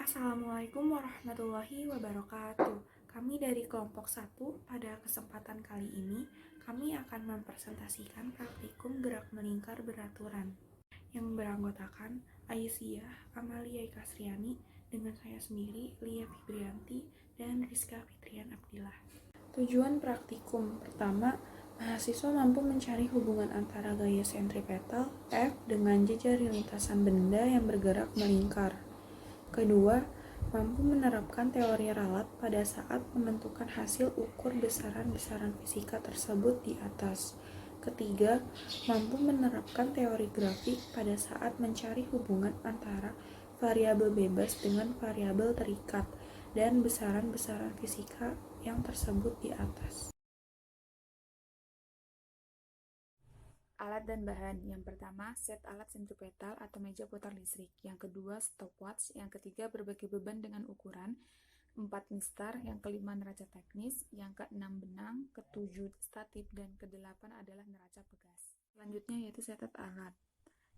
Assalamualaikum warahmatullahi wabarakatuh. Kami dari kelompok 1 pada kesempatan kali ini, kami akan mempresentasikan praktikum gerak melingkar beraturan yang beranggotakan Aisyah Amalia Kasriani dengan saya sendiri, Lia Fibrianti, dan Rizka Fitrian Abdillah. Tujuan praktikum pertama, mahasiswa mampu mencari hubungan antara gaya sentripetal F dengan jejari lintasan benda yang bergerak melingkar. Kedua, mampu menerapkan teori ralat pada saat menentukan hasil ukur besaran-besaran fisika tersebut di atas. Ketiga, mampu menerapkan teori grafik pada saat mencari hubungan antara variabel bebas dengan variabel terikat dan besaran-besaran fisika yang tersebut di atas. Alat dan bahan. Yang pertama, set alat sentripetal atau meja putar listrik. Yang kedua, stopwatch. Yang ketiga, berbagai beban dengan ukuran. 4 mistar. Yang kelima, neraca teknis. Yang keenam, benang. Ketujuh, statip. Dan kedelapan adalah neraca pegas. Selanjutnya yaitu setup alat.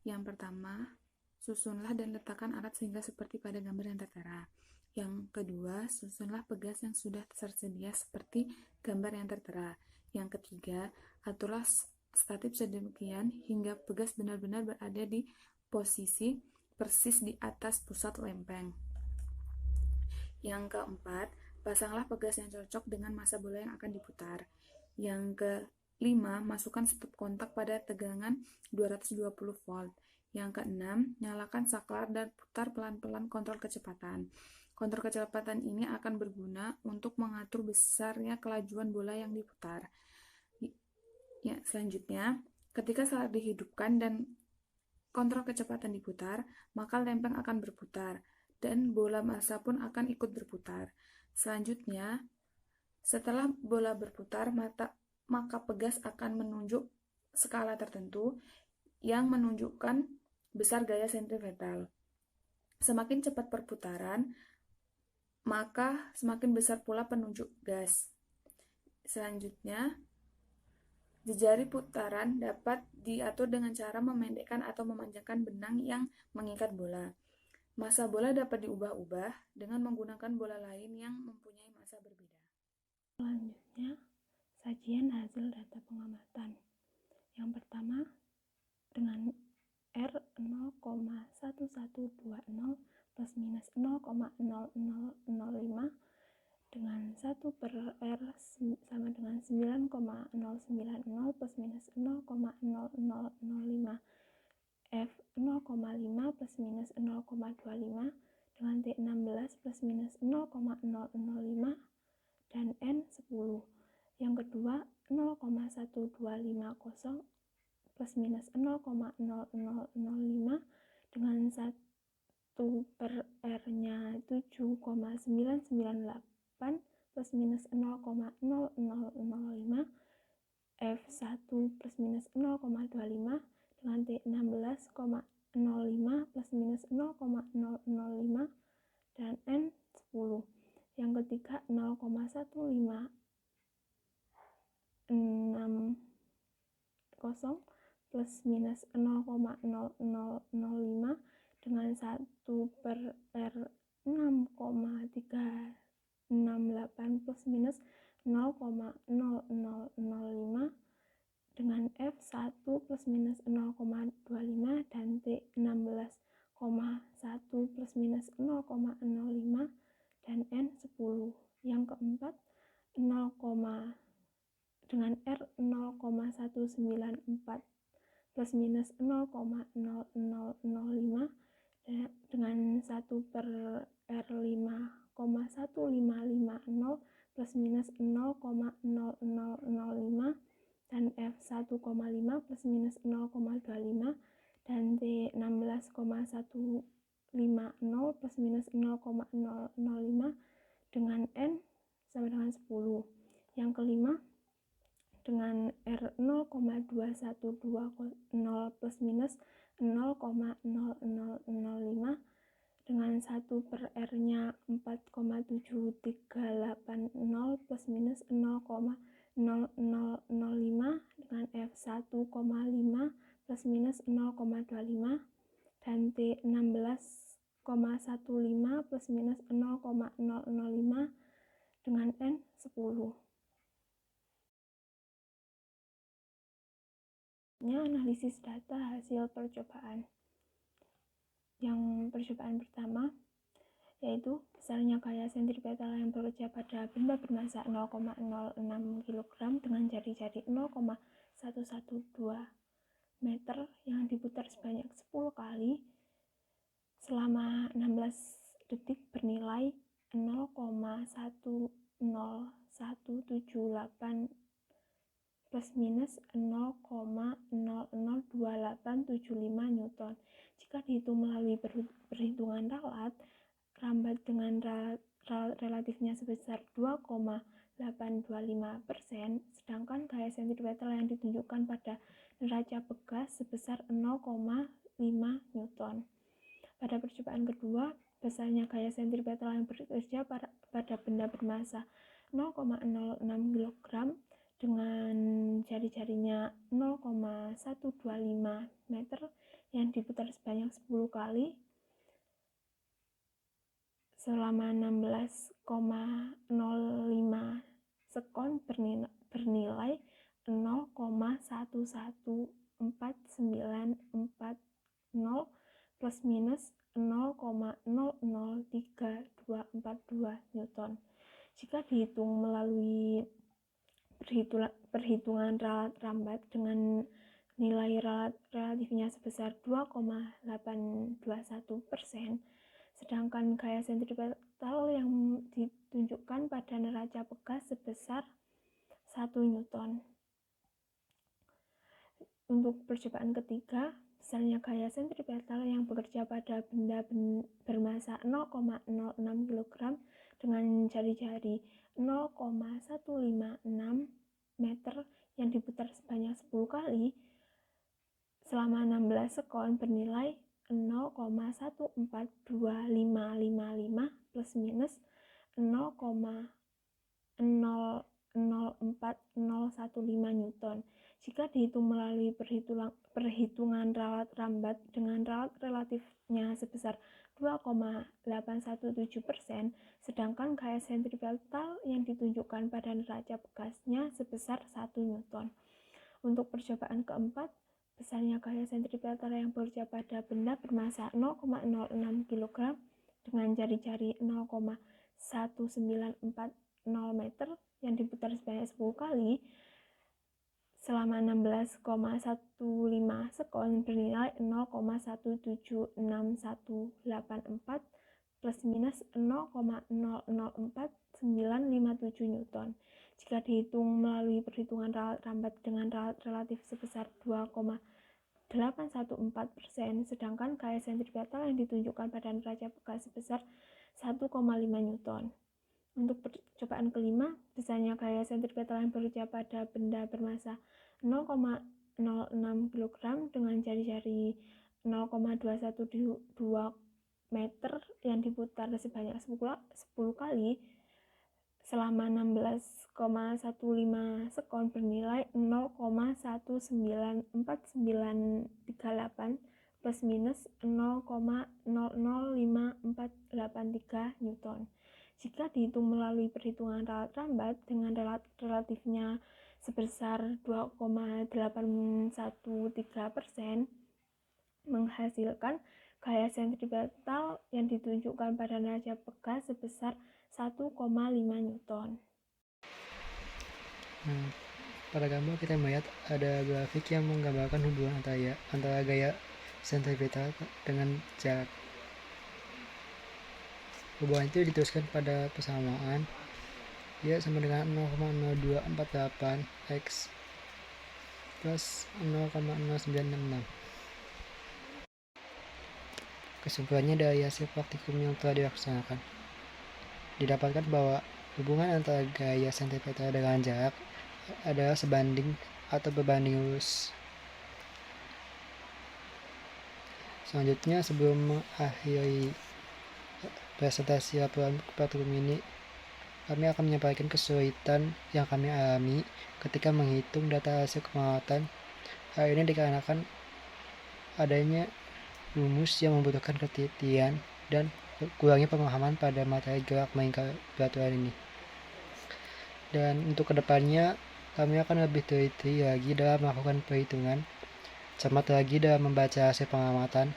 Yang pertama, susunlah dan letakkan alat sehingga seperti pada gambar yang tertera. Yang kedua, susunlah pegas yang sudah tersedia seperti gambar yang tertera. Yang ketiga, aturlah statip sedemikian hingga pegas benar-benar berada di posisi persis di atas pusat lempeng. Yang keempat, pasanglah pegas yang cocok dengan massa bola yang akan diputar. Yang kelima, masukkan stop kontak pada tegangan 220 volt. Yang keenam, nyalakan saklar dan putar pelan-pelan kontrol kecepatan. Kontrol kecepatan ini akan berguna untuk mengatur besarnya kelajuan bola yang diputar. Ya, selanjutnya, ketika saklar dihidupkan dan kontrol kecepatan diputar, maka lempeng akan berputar dan bola massa pun akan ikut berputar. Selanjutnya, setelah bola berputar, maka pegas akan menunjuk skala tertentu yang menunjukkan besar gaya sentripetal. Semakin cepat perputaran, maka semakin besar pula penunjuk gas. Selanjutnya, jejari putaran dapat diatur dengan cara memendekkan atau memanjangkan benang yang mengikat bola. Massa bola dapat diubah-ubah dengan menggunakan bola lain yang mempunyai massa berbeda. Selanjutnya, sajian hasil data pengamatan. Yang pertama, dengan R 0,1120 plus minus 0,0005 dengan 1 per R sama dengan 9,090 plus minus 0,0005 F 0,5 plus minus 0,25 dengan T16 plus minus 0,005 dan N 10. Yang kedua, 0,1250 plus minus 0,0005 dengan 1 per R-nya 7,998 plus minus 0,0005 F1 plus minus 0,25 dengan T16,05 plus minus 0,005 dan N 10. Yang ketiga, 0,1560 plus minus 0,0005 dengan 1 per R 6,368 plus minus 0,0005 dengan F1 plus minus 0,25 dan T16,1 plus minus 0,05 dan N 10. Yang keempat, dengan R 0,194 plus minus 0,0005 dengan 1 per R 5,1550 plus minus 0,0005 dan F1,5 plus minus 0,25 dan T16,150 plus minus 0,005 dengan N sama dengan 10. Yang kelima, dengan R 0,2120 plus minus 0,0005 dengan 1 per R-nya 4,7380 plus minus 0,0005 dengan F1,5 plus minus 0,25 dan T16,1 plus minus 0,005 dengan N 10. Analisis data hasil percobaan. Yang percobaan pertama yaitu besarnya gaya sentripetal yang bekerja pada benda bermassa 0,06 kg dengan jari-jari 0,112 meter yang diputar sebanyak 10 kali selama 16 detik bernilai 0,10178 plus minus 0,002875 Newton. Jika dihitung melalui perhitungan ralat rambat dengan ralat relatifnya sebesar 2,825%, sedangkan gaya sentripetal yang ditunjukkan pada neraca bekas sebesar 0,5 Newton. Pada percobaan kedua, besarnya gaya sentripetal yang bekerja pada benda bermassa 0,06 kg dengan jari-jarinya 0,125 meter yang diputar sebanyak 10 kali selama 16,05 sekon bernilai 0,11490 plus minus 0,003242 Newton. Jika dihitung melalui perhitungan ralat rambat dengan nilai ralat relatifnya sebesar 2,821%, sedangkan gaya sentripetal yang ditunjukkan pada neraca bekas sebesar 1 Newton. Untuk percobaan ketiga, besarnya gaya sentripetal yang bekerja pada benda bermassa 0,06 kg dengan jari-jari 0,156 meter yang diputar sebanyak 10 kali selama 16 sekon bernilai 0,142555 plus minus 0,004015 Newton. Jika dihitung melalui perhitungan ralat rambat dengan ralat relatifnya sebesar 2,817%, sedangkan gaya sentripetal yang ditunjukkan pada neraca bekasnya sebesar 1 Newton. Untuk percobaan keempat, besarnya gaya sentripetal yang bekerja pada benda bermassa 0,06 kg dengan jari-jari 0,1940 meter yang diputar sebanyak 10 kali selama 16,15 sekon bernilai 0,1761184 plus minus 0,004957 Newton. Jika dihitung melalui perhitungan ralat rambat dengan ralat relatif sebesar 2,814%, sedangkan gaya sentripetal yang ditunjukkan pada neraca bekas sebesar 1,5 Newton. Untuk percobaan kelima, besarnya gaya sentripetal yang bekerja pada benda bermassa 0,06 kg dengan jari-jari 0,212 meter yang diputar sebanyak 10 kali selama 16,15 sekon bernilai 0,19498 plus minus 0,005483 Newton. Jika dihitung melalui perhitungan ralat rambat dengan ralat relatifnya sebesar 2,813%, menghasilkan gaya sentripetal yang ditunjukkan pada neraca bekas sebesar 1,5 Newton. Pada gambar kita melihat ada grafik yang menggambarkan hubungan antara gaya sentripetal dengan jarak. Hubungan itu dituliskan pada persamaan Y sama dengan 0,0248 X plus 0,0966. Kesimpulannya dari hasil praktikum yang telah dilaksanakan, didapatkan bahwa hubungan antara gaya sentripetal dengan jarak adalah sebanding atau berbanding lurus. Selanjutnya, sebelum mengakhiri presentasi laporan praktikum ini, kami akan menyampaikan kesulitan yang kami alami ketika menghitung data hasil pengamatan. Hal ini dikarenakan adanya rumus yang membutuhkan ketelitian dan kurangi pemahaman pada materi gerak melingkar peraturan ini. Dan untuk kedepannya, kami akan lebih teliti lagi dalam melakukan perhitungan, cermat lagi dalam membaca hasil pengamatan.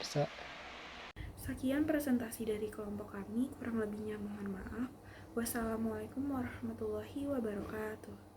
Sekian presentasi dari kelompok kami, kurang lebihnya mohon maaf. Wassalamualaikum warahmatullahi wabarakatuh.